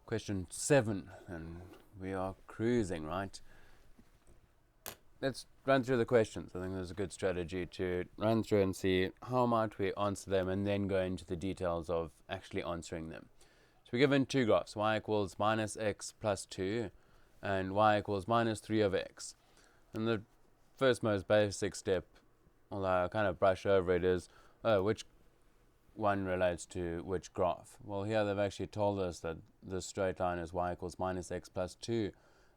Question 7, and we are cruising, right? Let's run through the questions. I think there's a good strategy to run through and see how might we answer them and then go into the details of actually answering them. So we're given two graphs, y equals minus x plus 2 and y equals minus 3 over x. And the first most basic step, although I kind of brush over it, is which one relates to which graph. Well, here they've actually told us that this straight line is y equals minus x plus 2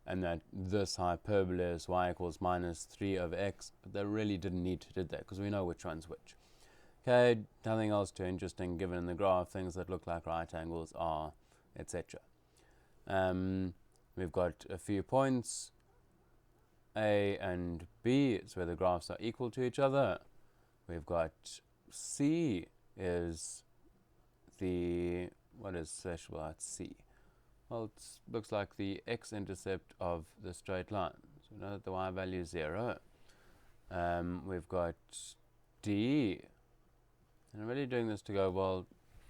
and that this hyperbola is y equals minus 3 over x, but they really didn't need to do that because we know which one's which. Okay, nothing else too interesting given in the graph, things that look like right angles are, etc. We've got a few points, A and B, it's where the graphs are equal to each other. We've got C is the, what is special about C? Well, it looks like the x-intercept of the straight line. So we know that the y value is 0. We've got D, and I'm really doing this to go, well,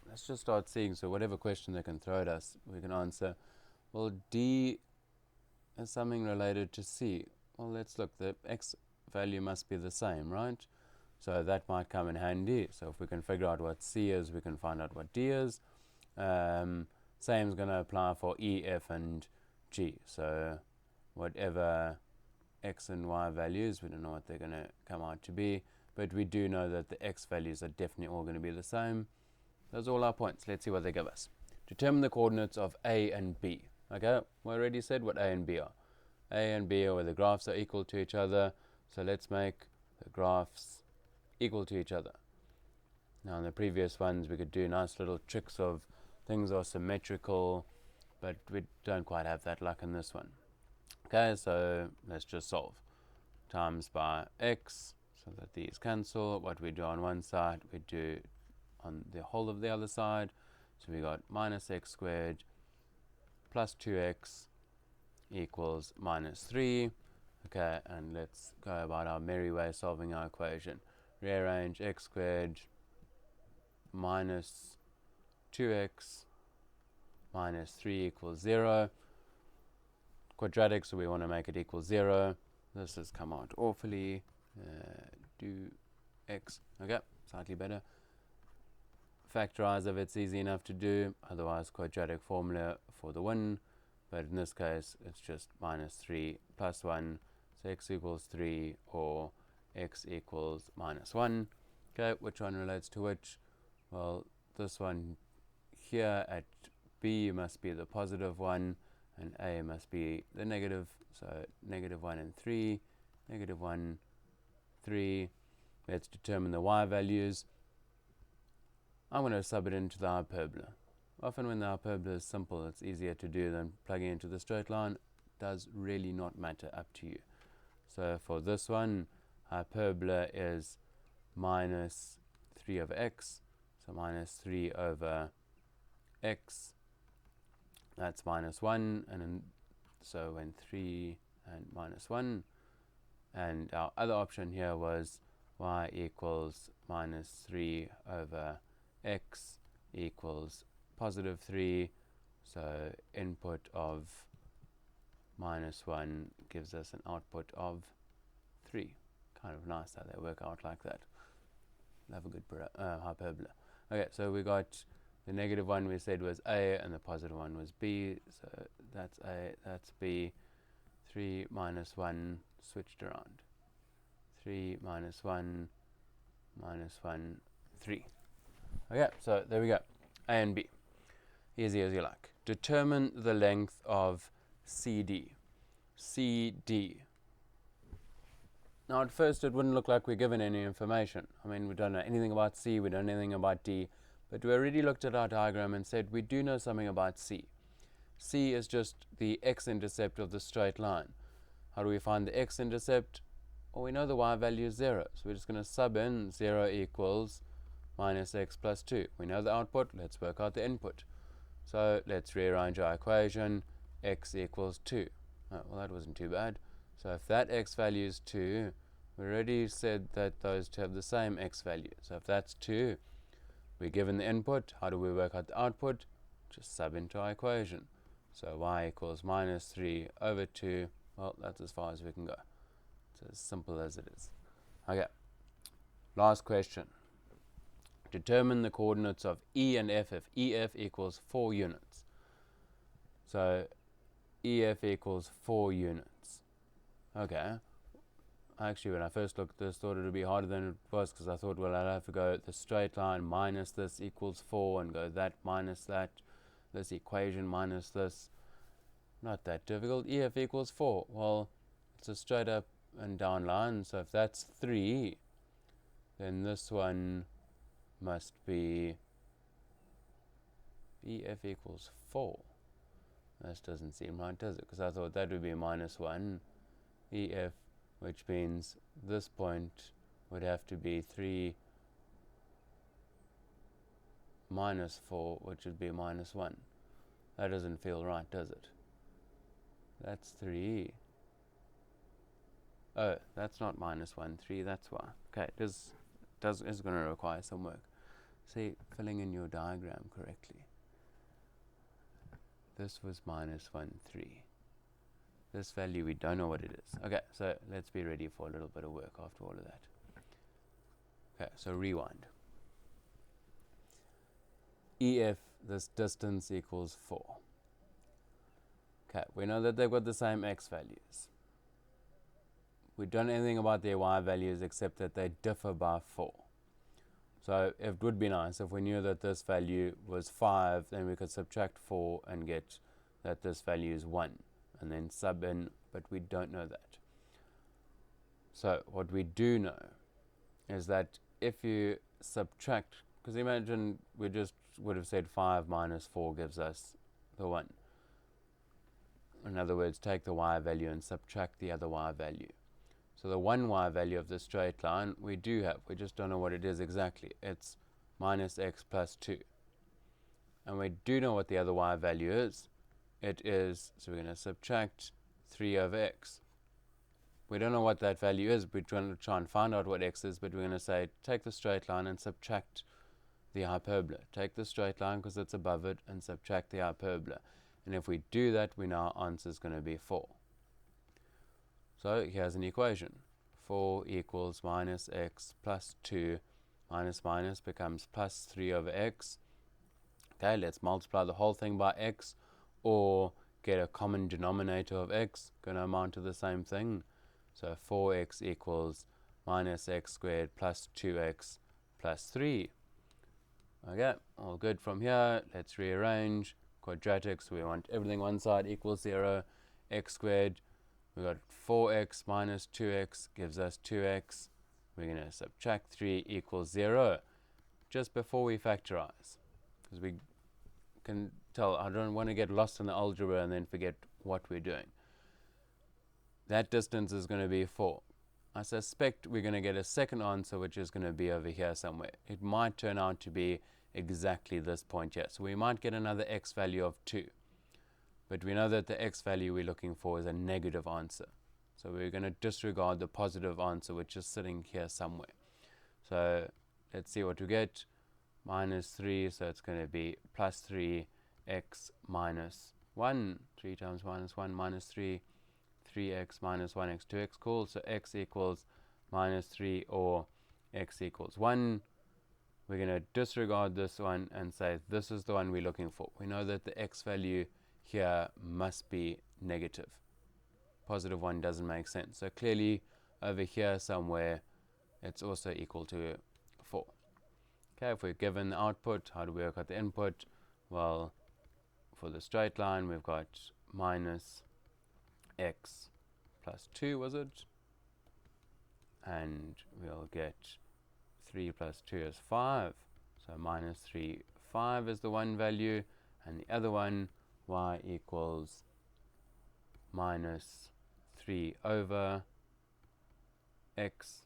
let's just start seeing, so whatever question they can throw at us, we can answer. Well, D is something related to C. Well, let's look, the x value must be the same, right? So that might come in handy. So if we can figure out what C is, we can find out what D is. Same is going to apply for E, F, and G. So whatever x and y values, we don't know what they're going to come out to be, but we do know that the x values are definitely all going to be the same. Those are all our points. Let's see what they give us. Determine the coordinates of A and B. Okay, we already said what A and B are. A and B are where the graphs are equal to each other. So let's make the graphs equal to each other. Now in the previous ones we could do nice little tricks of things are symmetrical, but we don't quite have that luck in this one. Okay, so let's just solve. Times by x, so that these cancel. What we do on one side, we do on the whole of the other side. So we got minus x squared plus 2x equals minus 3. Okay, and let's go about our merry way solving our equation. Rearrange x squared minus 2x minus 3 equals 0. Quadratic, so we want to make it equal 0. This has come out awfully. Do x. Okay, slightly better. Factorize if it's easy enough to do, otherwise quadratic formula for the win. But in this case, it's just minus 3 plus 1. So x equals 3 or x equals minus 1. Okay, which one relates to which? Well, this one here at B must be the positive one, and A must be the negative. So negative 1 and 3, negative 1, 3. Let's determine the y values. I'm going to sub it into the hyperbola. Often when the hyperbola is simple, it's easier to do than plugging into the straight line. It does really not matter, up to you. So for this one, hyperbola is minus 3 over x. So minus 3 over x, that's minus 1. And then, so when 3 and minus 1. And our other option here was y equals minus 3 over x equals positive 3. So input of minus 1 gives us an output of 3. Kind of nice how they work out like that. Have a good hyperbola. Okay, so we got the negative one we said was A and the positive one was B. So that's A, that's B. 3 minus 1 switched around. 3 minus 1 minus 1, 3. Okay, so there we go. A and B. Easy as you like. Determine the length of CD. CD. Now at first it wouldn't look like we're given any information. I mean, we don't know anything about C, we don't know anything about D, but we already looked at our diagram and said we do know something about C. C is just the x-intercept of the straight line. How do we find the x-intercept? Well, we know the y value is 0, so we're just going to sub in 0 equals minus x plus 2. We know the output, let's work out the input. So let's rearrange our equation. X equals 2. Oh, well, that wasn't too bad. So if that x value is 2, we already said that those two have the same x value. So if that's 2, we're given the input. How do we work out the output? Just sub into our equation. So y equals minus 3 over 2. Well, that's as far as we can go. It's as simple as it is. Okay, last question. Determine the coordinates of E and F if EF equals 4 units. So EF equals 4 units. Okay. Actually, when I first looked at this, thought it would be harder than it was, because I thought, well, I'll have to go the straight line minus this equals 4 and go that minus that, this equation minus this. Not that difficult. EF equals 4. Well, it's a straight up and down line, so if that's 3, then this one must be EF equals 4. This doesn't seem right, does it? Because I thought that would be minus 1 EF, which means this point would have to be 3 minus 4, which would be minus 1. That doesn't feel right, does it? That's 3. Oh, that's not minus 1, 3, that's why. Okay, this is going to require some work. See, filling in your diagram correctly. This was minus 1, 3. This value, we don't know what it is. Okay, so let's be ready for a little bit of work after all of that. Okay, so rewind. EF, this distance equals 4. Okay, we know that they've got the same x values. We don't know anything about their y values except that they differ by 4. So it would be nice if we knew that this value was 5, then we could subtract 4 and get that this value is 1, and then sub in, but we don't know that. So what we do know is that if you subtract, because imagine we just would have said 5 minus 4 gives us the 1. In other words, take the y value and subtract the other y value. So the one y value of the straight line we do have, we just don't know what it is exactly. It's minus x plus 2. And we do know what the other y value is. It is, so we're going to subtract 3 over x. We don't know what that value is, we're trying to try and find out what x is, but we're going to say, take the straight line and subtract the hyperbola. Take the straight line because it's above it and subtract the hyperbola. And if we do that, we know our answer is going to be 4. So here's an equation. 4 equals minus x plus 2. Minus minus becomes plus 3 over x. Okay, let's multiply the whole thing by x, or get a common denominator of x. Going to amount to the same thing. So 4x equals minus x squared plus 2x plus 3. Okay, all good from here. Let's rearrange. Quadratics, we want everything one side equals 0. X squared, we got 4x minus 2x gives us 2x. We're going to subtract 3 equals 0 just before we factorize, because we can tell I don't want to get lost in the algebra and then forget what we're doing. That distance is going to be 4. I suspect we're going to get a second answer, which is going to be over here somewhere. It might turn out to be exactly this point here. So we might get another x value of 2. But we know that the x value we're looking for is a negative answer. So we're going to disregard the positive answer, which is sitting here somewhere. So let's see what we get. Minus 3, so it's going to be plus 3x minus 1. 3 times minus 1 minus 3. 3x minus 1x, 2x. Cool. So x equals minus 3 or x equals 1. We're going to disregard this one and say this is the one we're looking for. We know that the x value here must be negative. Positive 1 doesn't make sense. So clearly over here somewhere it's also equal to 4. Okay, if we're given the output, how do we work out the input? Well, for the straight line we've got minus x plus 2, was it? And we'll get 3 plus 2 is 5. So minus 3, 5 is the one value. And the other one, y equals minus 3 over x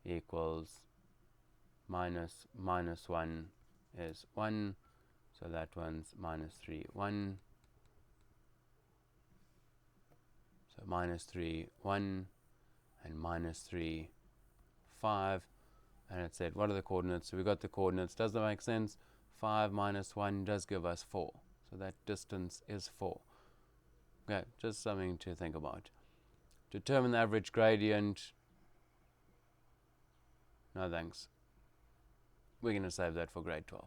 equals minus 1 is 1. So that one's minus 3, 1. So minus 3, 1, and minus 3, 5. And it said, what are the coordinates? So we got the coordinates. Does that make sense? 5 minus 1 does give us 4. So that distance is 4. Okay, just something to think about. Determine the average gradient. No thanks. We're going to save that for grade 12.